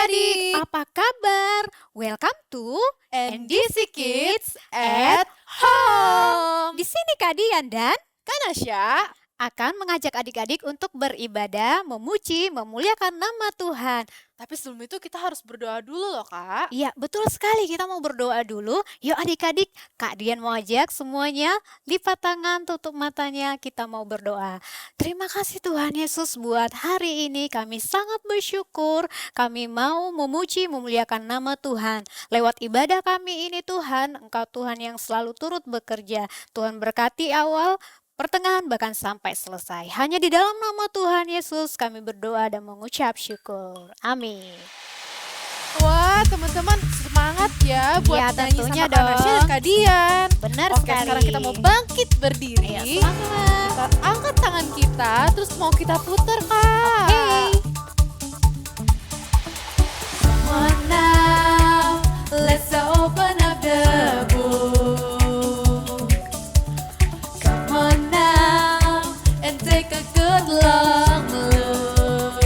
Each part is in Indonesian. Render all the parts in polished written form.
adik-adik, Apa kabar? Welcome to NDC Kids at Home. Di sini Kak Dian dan Kanasya, akan mengajak adik-adik untuk beribadah, memuji, memuliakan nama Tuhan. tapi sebelum itu kita harus berdoa dulu loh Kak. Iya, betul sekali. Kita mau berdoa dulu. Yuk adik-adik, Kak Dian mau ajak semuanya lipat tangan, tutup matanya. Kita mau berdoa. Terima kasih Tuhan Yesus buat hari ini. Kami sangat bersyukur. Kami mau memuji, memuliakan nama Tuhan. Lewat ibadah kami ini Tuhan, Engkau Tuhan yang selalu turut bekerja. Tuhan berkati awal, pertengahan bahkan sampai selesai. Hanya di dalam nama Tuhan Yesus kami berdoa dan mengucap syukur. Amin. Wah teman-teman semangat ya buat Iya, nyanyi tentunya sama Kanasya dan dong. Kak Dian. Benar Oke, sekali. sekarang kita mau bangkit berdiri. Ayo semangat. Kita angkat tangan kita, terus mau kita putar Kak. Hey. Come on now, let's open up the book. Come on now and take a good long look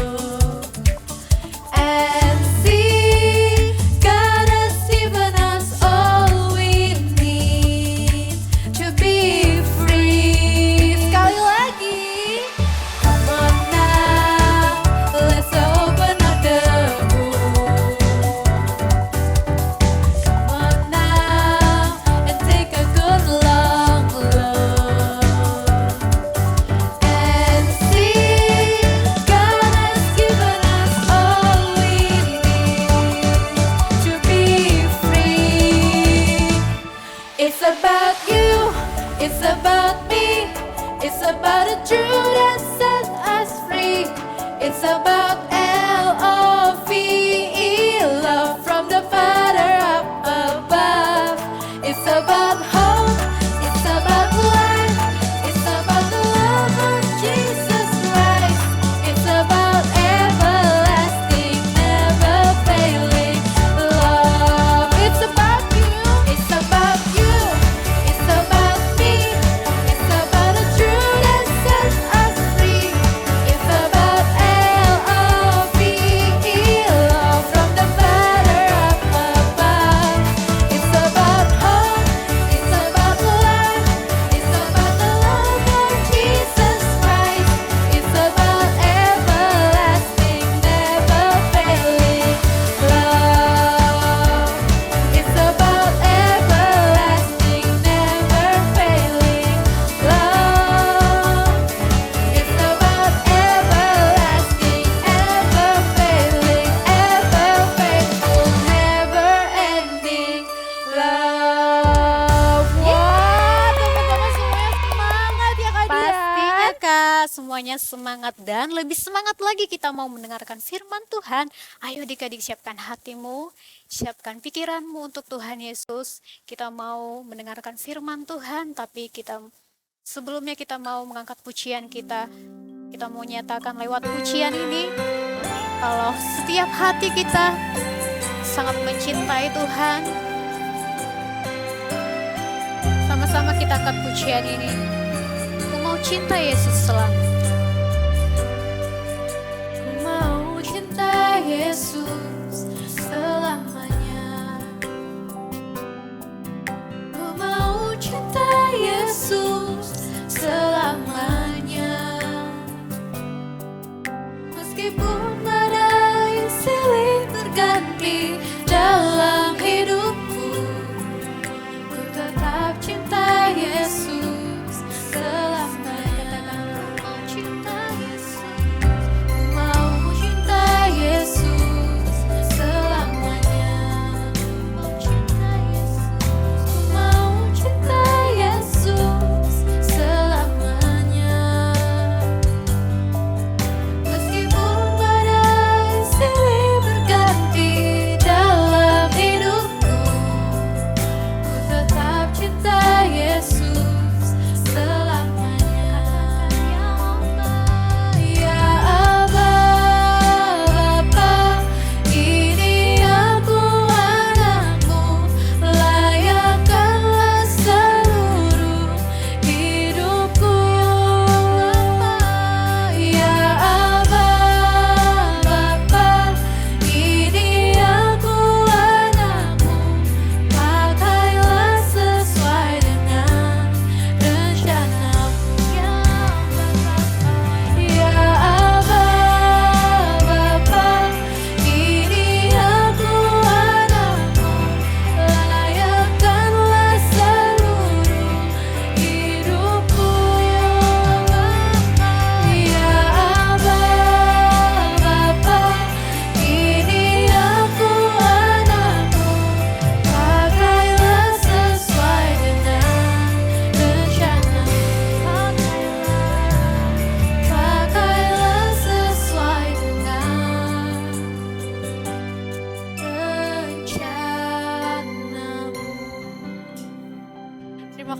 and see God has given us all we need to be free. Sekali lagi. Come on now, let's open up the book. Come on now and take a good long look and see God has given us all we need to be free. It's about you, it's about me, it's about a truth that sets us free. It's about L-O-V-E, love from the Father up above. It's about hope, it's about life, it's about the love of Jesus Christ. It's about everlasting, never failing love. It's about you, it's about you, it's about me, it's about a truth that sets us free. It's about L-O-V-E, love from the Father up above. It's about hope, it's about life, it's about the love of Jesus Christ. It's about everlasting, never failing love. It's about everlasting, never failing love. It's about everlasting, ever failing, ever faithful, never ending love. Wah, teman-teman semuanya semangat ya Kak Pastinya Dian. Kak, semuanya semangat dan lebih semangat lagi kita mau mendengarkan firman Tuhan. Ayo adik-adik siapkan hatimu, siapkan pikiranmu untuk Tuhan Yesus. Kita mau mendengarkan firman Tuhan, tapi sebelumnya kita mau mengangkat pujian kita. Kita mau nyatakan lewat pujian ini, kalau setiap hati kita sangat mencintai Tuhan. Sama-sama kita angkat pujian ini. Ku mau cinta Yesus selalu. Ku mau cinta Yesus selamanya. Ku mau cinta Yesus selamanya. Meskipun badai silih terganti dalam hidupku, ku tetap cinta Yesus selamanya.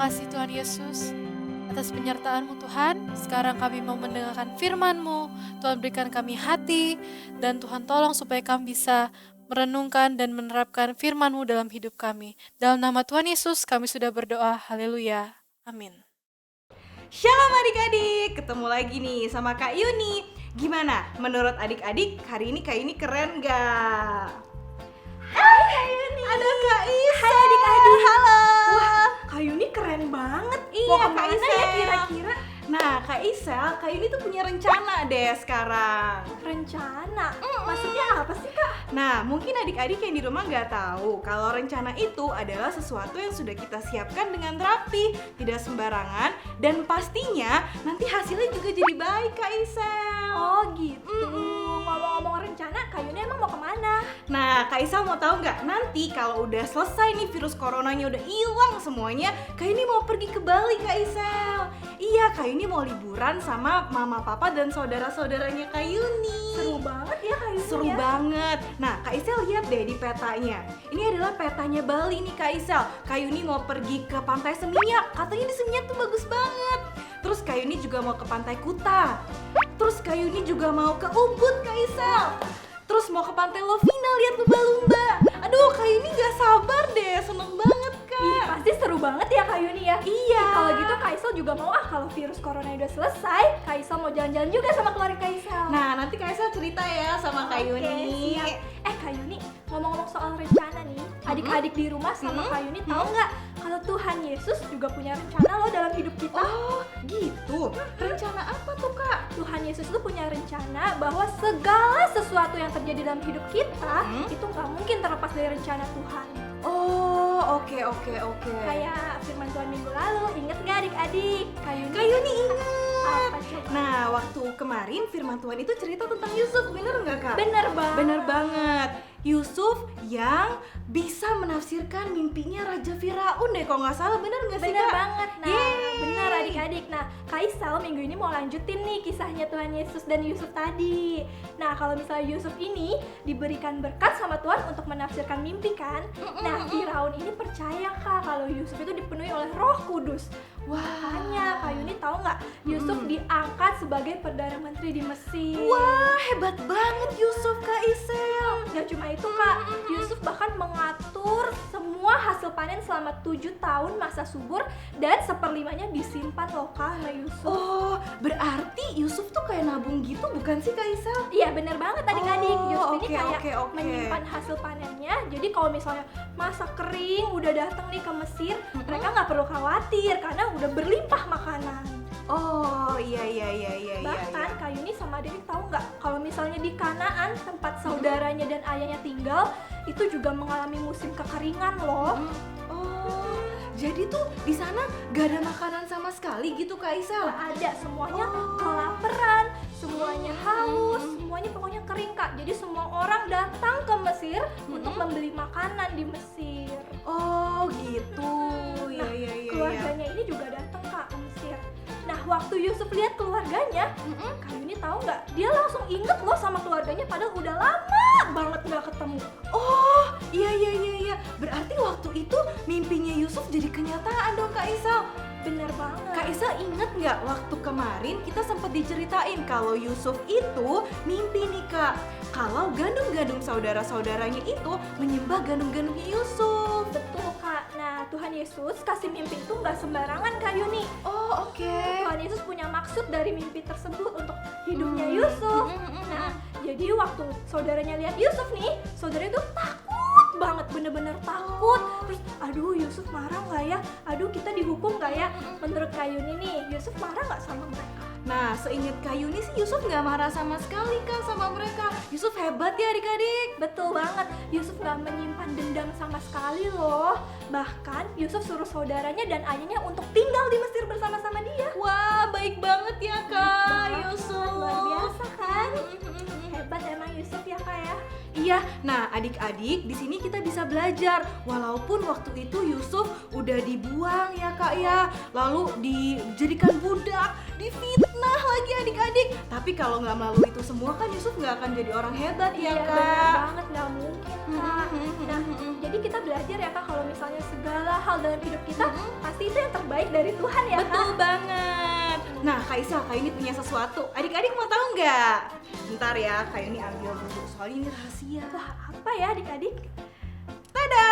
kasih Tuhan Yesus atas penyertaan-Mu Tuhan. Sekarang kami mau mendengarkan firman-Mu. Tuhan berikan kami hati dan Tuhan tolong supaya kami bisa merenungkan dan menerapkan firman-Mu dalam hidup kami. Dalam nama Tuhan Yesus kami sudah berdoa. Haleluya. Amin. Shalom adik-adik, ketemu lagi nih sama Kak Yuni. Gimana menurut adik-adik hari ini Kak Yuni keren gak? Hai Kak Yuni. Ada Kak Isa. Hai adik-adik. Halo. Wah, Kak Yuni keren banget. Iya, Mau Kak kemana Isel. ya kira-kira? Nah Kak Isa, Kak Yuni tuh punya rencana deh sekarang. Rencana? Maksudnya apa sih Kak? Nah, mungkin adik-adik yang di rumah nggak tahu kalau rencana itu adalah sesuatu yang sudah kita siapkan dengan rapi, tidak sembarangan, dan pastinya nanti hasilnya juga jadi baik, Kak Isel. Oh gitu. Ngomong-ngomong rencana, Kak Yuni emang mau kemana? Nah, Kak Isel mau tahu nggak? Nanti kalau udah selesai nih virus coronanya udah hilang semuanya, Kak Yuni mau pergi ke Bali, Kak Isel. Iya, Kak Yuni mau liburan sama mama, papa, dan saudara-saudaranya Kak Yuni. Seru banget ya Kak Yuni Seru ya. banget. Nah, Kak Isel lihat deh di petanya. Ini adalah petanya Bali nih Kak Isel. Kak Yuni mau pergi ke Pantai Seminyak. Katanya di Seminyak tuh bagus banget. Terus Kak Yuni juga mau ke Pantai Kuta. Terus Kak Yuni juga mau ke Ubud Kak Isel. Terus mau ke Pantai Lovina lihat lumba-lumba. Aduh, Kak Yuni gak sabar deh. Seneng banget Ih, Kak. pasti seru banget ya Kak Yuni ya. Iya. Kalau gitu Kak Isel juga mau kalau virus corona udah selesai, Kak Isel mau jalan-jalan juga sama keluarga Kak Isel. Nah, nanti Kak Isel cerita ya sama Kak Oke, Yuni. siap. Kak Yuni, ngomong-ngomong soal rencana nih, adik-adik di rumah sama Kak Yuni tahu nggak kalau Tuhan Yesus juga punya rencana loh dalam hidup kita. Oh, gitu. Rencana apa tuh Kak? Tuhan Yesus tuh punya rencana bahwa segala sesuatu yang terjadi dalam hidup kita itu nggak mungkin terlepas dari rencana Tuhan. Oh, oke. Kayak firman Tuhan minggu lalu, inget nggak adik-adik? Kak Yuni ingat. Apa coba? Nah, waktu kemarin firman Tuhan itu cerita tentang Yusuf, bener nggak Kak? Bener banget. Bener banget. Yusuf yang bisa menafsirkan mimpinya Raja Firaun deh, kalau nggak salah, bener nggak sih Bener Kak? banget. Nah, Yeay. bener adik-adik. Nah, Kak Isal minggu ini mau lanjutin nih kisahnya Tuhan Yesus dan Yusuf tadi. Nah, kalau misalnya Yusuf ini diberikan berkat sama Tuhan untuk menafsirkan mimpi kan. Nah, Firaun ini percaya Kak kalau Yusuf itu dipenuhi oleh Roh Kudus. Makanya Kak Yuni tahu nggak, Yusuf diangkat sebagai Perdana Menteri di Mesir. Wah, hebat banget Yusuf Kak Isel. Gak cuma itu Kak, Yusuf bahkan mengatur semua hasil panen selama 7 tahun masa subur dan 1/5-nya disimpan loh Kak sama Yusuf. Oh, berarti Yusuf tuh kayak nabung gitu bukan sih Kak Isel? Iya bener banget adik-adik, Oh, Yusuf ini oke, kayak oke. menyimpan hasil panennya. Jadi kalau misalnya masa kering udah datang nih ke Mesir, mereka nggak perlu khawatir karena udah berlimpah makanan. Oh, iya. Bahkan Kak Yuni sama adik tahu nggak kalau misalnya di Kanaan tempat saudaranya dan ayahnya tinggal itu juga mengalami musim kekeringan loh. Oh, jadi tuh di sana gak ada makanan sama sekali gitu Kak Isel? Nggak ada, semuanya kelaparan, semuanya haus, semuanya pokoknya kering Kak. Jadi semua orang datang ke Mesir untuk membeli makanan di Mesir. Oh, gitu. Nah, Iya. keluarganya ini juga datang Kak ke Mesir. Nah, waktu Yusuf lihat keluarganya, Kak Yuni tahu nggak? Dia langsung inget loh sama keluarganya padahal udah lama banget nggak ketemu. Oh, iya. Berarti waktu itu mimpinya Yusuf jadi kenyataan dong Kak Isel. Bener banget. Kak Isel inget nggak waktu kemarin kita sempat diceritain kalau Yusuf itu mimpi nih Kak, kalau gandum-gandum saudara-saudaranya itu menyembah gandum-gandumnya Yusuf. Betul Kak. Nah, Tuhan Yesus kasih mimpi itu nggak sembarangan Kak Yuni. Oh, oke. Tuhan Yesus punya maksud dari mimpi tersebut untuk hidupnya Yusuf. Nah, jadi waktu saudaranya lihat Yusuf nih, saudaranya tuh takut banget, bener-bener takut. Terus, aduh Yusuf marah nggak ya? Aduh kita dihukum nggak ya? Menurut Kak Yuni nih, Yusuf marah nggak sama mereka? Nah, seingat Kak Yuni sih Yusuf nggak marah sama sekali Kak sama mereka. Yusuf hebat ya adik-adik. Betul banget, Yusuf nggak menyimpan dendam sama sekali loh. Bahkan Yusuf suruh saudaranya dan ayahnya untuk tinggal di Mesir bersama-sama dia. Wah, baik banget ya Kak Banget, Yusuf. luar biasa kan? Hebat emang Yusuf ya Kak ya. Iya, nah adik-adik di sini kita bisa belajar walaupun waktu itu Yusuf udah dibuang ya Kak ya, lalu dijadikan budak, difitnah lagi adik-adik. Tapi kalau nggak melalui itu semua kan Yusuf nggak akan jadi orang hebat ya Iya, Kak. benar banget, nggak mungkin Kak. Nah, jadi kita belajar ya Kak, kalau misalnya segala hal dalam hidup kita pasti itu yang terbaik dari Tuhan ya Kak. Betul banget. Nah Kak Isel, Kak Yuni punya sesuatu. Adik-adik mau tahu nggak? Bentar ya, Kak Yuni ambil dulu soalnya ini rahasia. Wah, apa ya adik-adik? Tada!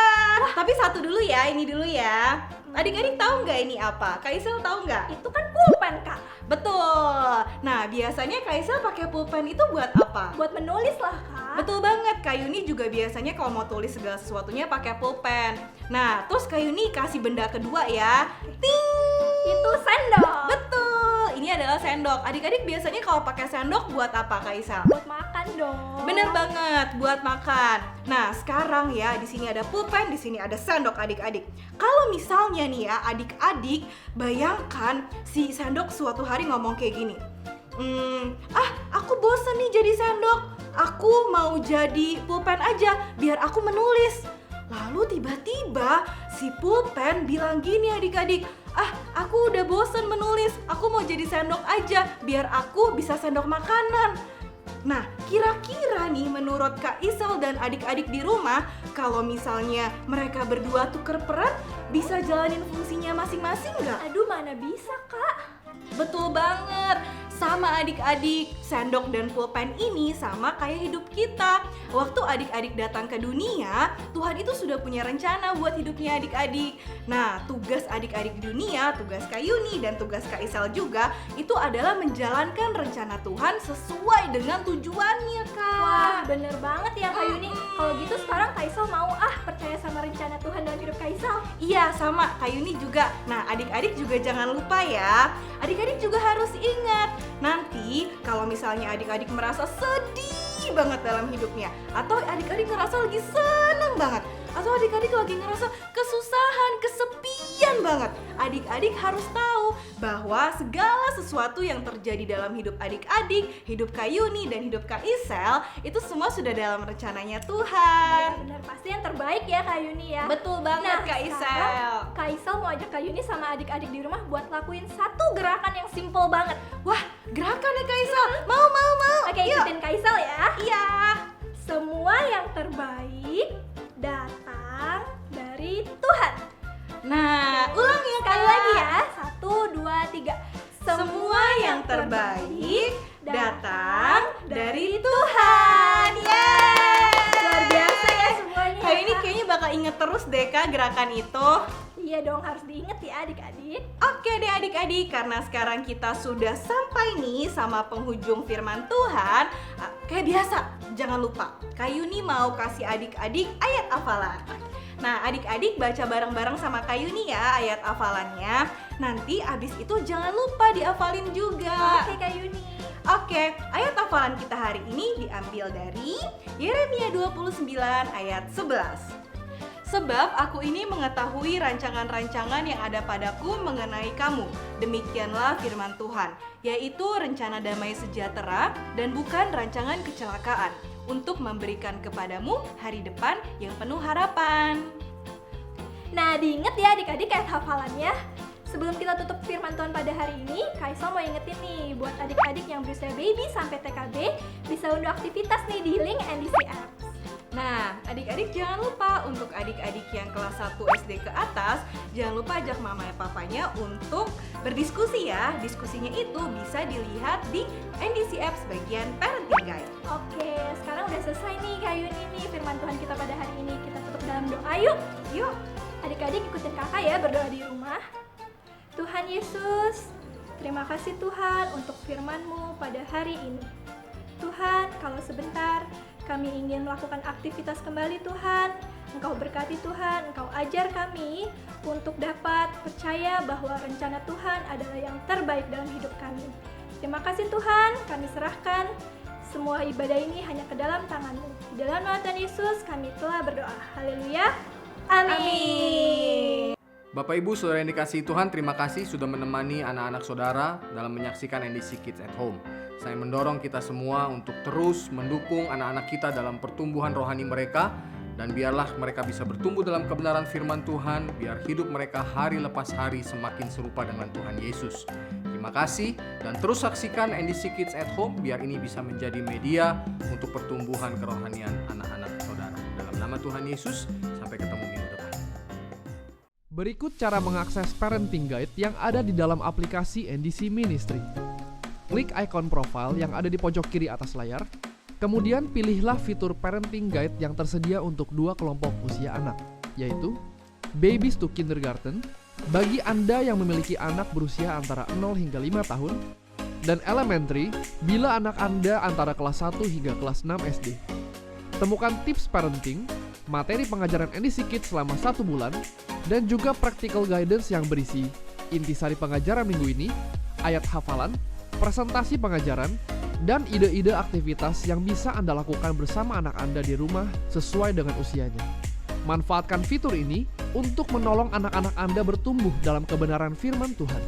Tapi satu dulu ya, ini dulu ya. Adik-adik tahu nggak ini apa? Kak Isel tahu nggak? Itu kan pulpen Kak, Betul. Nah biasanya Kak Isel pakai pulpen itu buat apa? buat menulis lah Kak. Betul banget, Kak Yuni juga biasanya kalau mau tulis segala sesuatunya pakai pulpen. Nah, terus Kak Yuni kasih benda kedua ya. Ting! Itu sendok. Betul, ini adalah sendok. Adik-adik biasanya kalau pakai sendok buat apa Kak Isel? Buat makan dong. Bener banget, buat makan. Nah, sekarang ya di sini ada pulpen, di sini ada sendok adik-adik. Kalau misalnya nih ya adik-adik bayangkan si sendok suatu hari ngomong kayak gini. Aku bosen nih jadi sendok. Aku mau jadi pulpen aja biar aku menulis. Lalu tiba-tiba si pulpen bilang gini adik-adik, aku udah bosen menulis, aku mau jadi sendok aja biar aku bisa sendok makanan. Nah, kira-kira nih menurut Kak Isel dan adik-adik di rumah, kalau misalnya mereka berdua tuker peran, bisa jalanin fungsinya masing-masing nggak? Aduh, mana bisa Kak? Betul banget, sama adik-adik, sendok dan pulpen ini sama kayak hidup kita. Waktu adik-adik datang ke dunia, Tuhan itu sudah punya rencana buat hidupnya adik-adik. Nah, tugas adik-adik di dunia, tugas Kak Yuni dan tugas Kak Isel juga, itu adalah menjalankan rencana Tuhan sesuai dengan tujuannya, Kak. Wah, bener banget ya Kak Yuni. Kalau gitu sekarang Kak Isel mau percaya sama rencana Tuhan dalam hidup Kak Isel. Iya, sama Kak Yuni juga. Nah, adik-adik juga jangan lupa ya. Adik-adik juga harus ingat, nanti kalau misalnya adik-adik merasa sedih banget dalam hidupnya, atau adik-adik ngerasa lagi seneng banget, atau adik-adik lagi ngerasa kesusahan, kesepian banget, adik-adik harus tahu bahwa segala sesuatu yang terjadi dalam hidup adik-adik, hidup Kak Yuni dan hidup Kak Isel, itu semua sudah dalam rencananya Tuhan. Bener, pasti yang terbaik ya Kak Yuni ya. Betul banget Kak Isel. sekarang Kak Isel mau ajak Kak Yuni sama adik-adik di rumah buat lakuin satu gerakan yang simple banget. Wah, gerakan ya Kak Isel. Mau. Oke, Yuk. ikutin Kak Isel ya. Iya. Semua yang terbaik datang dari Tuhan. Nah, ulang ya Sekali Kak. lagi ya. 1, 2, 3. Semua yang terbaik datang dari Tuhan. Yeay! Luar biasa ya semuanya. Kak ini kayaknya bakal inget terus deh Kak gerakan itu. Iya dong, harus diinget ya adik-adik. Oke deh adik-adik, karena sekarang kita sudah sampai nih sama penghujung firman Tuhan. Kayak biasa, jangan lupa Kak Yuni mau kasih adik-adik ayat hafalan. Nah adik-adik baca bareng-bareng sama Kak Yuni ya ayat hafalannya. Nanti abis itu jangan lupa dihafalin juga. Oke Kak Yuni. Oke, ayat hafalan kita hari ini diambil dari Yeremia 29 ayat 11. Sebab aku ini mengetahui rancangan-rancangan yang ada padaku mengenai kamu. Demikianlah firman Tuhan, yaitu rencana damai sejahtera dan bukan rancangan kecelakaan, untuk memberikan kepadamu hari depan yang penuh harapan. Nah, diinget ya adik-adik ayat hafalannya. Sebelum kita tutup firman Tuhan pada hari ini, Kak Isel mau ingetin nih buat adik-adik yang berusia baby sampai TKB bisa unduh aktivitas nih di link NDC Apps. Nah, adik-adik jangan lupa untuk adik-adik yang kelas 1 SD ke atas, jangan lupa ajak mama dan papanya untuk berdiskusi ya. Diskusinya itu bisa dilihat di NDC Apps bagian Parenting Guide. Oke, sekarang udah selesai nih Kak Yuni nih firman Tuhan kita pada hari ini. Kita tutup dalam doa yuk. Yuk. Adik-adik ikutin kakak ya berdoa di rumah. Tuhan Yesus, terima kasih Tuhan untuk firman-Mu pada hari ini. Tuhan, kalau sebentar kami ingin melakukan aktivitas kembali Tuhan, Engkau berkati Tuhan, Engkau ajar kami untuk dapat percaya bahwa rencana Tuhan adalah yang terbaik dalam hidup kami. Terima kasih Tuhan, kami serahkan semua ibadah ini hanya ke dalam tangan-Mu. Di dalam nama Tuhan Yesus kami telah berdoa. Haleluya. Amin. Bapak Ibu Saudara yang dikasihi Tuhan, terima kasih sudah menemani anak-anak saudara dalam menyaksikan NDC Kids at Home. Saya mendorong kita semua untuk terus mendukung anak-anak kita dalam pertumbuhan rohani mereka, dan biarlah mereka bisa bertumbuh dalam kebenaran firman Tuhan, biar hidup mereka hari lepas hari semakin serupa dengan Tuhan Yesus. Terima Terima kasih dan terus saksikan NDC Kids at Home biar ini bisa menjadi media untuk pertumbuhan kerohanian anak-anak saudara. Dalam nama Tuhan Yesus, sampai ketemu minggu depan. Berikut cara mengakses parenting guide yang ada di dalam aplikasi NDC Ministry. Klik icon profile yang ada di pojok kiri atas layar, kemudian pilihlah fitur parenting guide yang tersedia untuk 2 kelompok usia anak, yaitu Babies to Kindergarten bagi Anda yang memiliki anak berusia antara 0 hingga 5 tahun, dan Elementary bila anak Anda antara kelas 1 hingga kelas 6 SD. Temukan tips parenting, materi pengajaran NDC Kids selama 1 bulan, dan juga practical guidance yang berisi intisari pengajaran minggu ini, ayat hafalan, presentasi pengajaran, dan ide-ide aktivitas yang bisa Anda lakukan bersama anak Anda di rumah sesuai dengan usianya. Manfaatkan fitur ini untuk menolong anak-anak Anda bertumbuh dalam kebenaran firman Tuhan.